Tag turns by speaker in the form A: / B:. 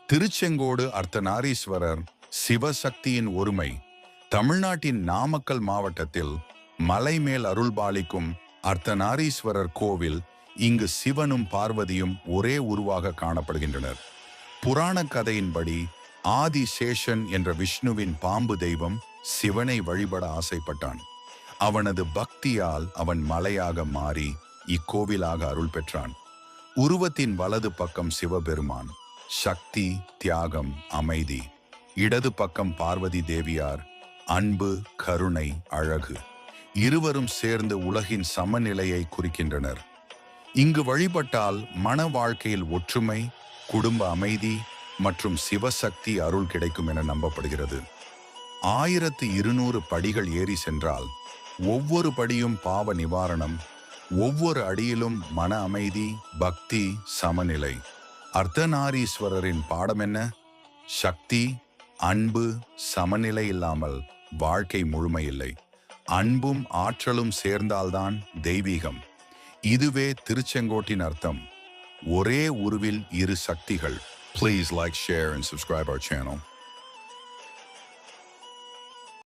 A: திருச்செங்கோடு அர்த்தநாரீஸ்வரர் சிவசக்தியின் ஒருமை. தமிழ்நாட்டின் நாமக்கல் மாவட்டத்தில் மலைமேல் அருள்பாலிக்கும் அர்த்தநாரீஸ்வரர் கோவில். இங்கு சிவனும் பார்வதியும் ஒரே உருவாக காணப்படுகின்றனர். புராண கதையின்படி ஆதிசேஷன் என்ற விஷ்ணுவின் பாம்பு தெய்வம் சிவனை வழிபட ஆசைப்பட்டான். அவனது பக்தியால் அவன் மலையாக மாறி இக்கோவிலாக அருள் பெற்றான். உருவத்தின் வலது பக்கம் சிவபெருமான், சக்தி, தியாகம், அமைதி. இடது பக்கம் பார்வதி தேவியார், அன்பு, கருணை, அழகு. இருவரும் சேர்ந்து உலகின் சமநிலையை குறிக்கின்றனர். இங்கு வழிபட்டால் மன வாழ்க்கையில் ஒற்றுமை, குடும்ப அமைதி மற்றும் சிவசக்தி அருள் கிடைக்கும் என நம்பப்படுகிறது. 1200 படிகள் ஏறி சென்றால் ஒவ்வொரு படியும் பாவ நிவாரணம், ஒவ்வொரு அடியிலும் மன அமைதி, பக்தி, சமநிலை. அர்த்தநாரீஸ்வரரின் பாடம் என்ன? சக்தி, அன்பு, சமநிலை இல்லாமல் வாழ்க்கை முழுமையில்லை. அன்பும் ஆற்றலும் சேர்ந்தால்தான் தெய்வீகம். இதுவே திருச்செங்கோட்டின் அர்த்தம். ஒரே உருவில் இரு சக்திகள். Please like, share and subscribe our channel.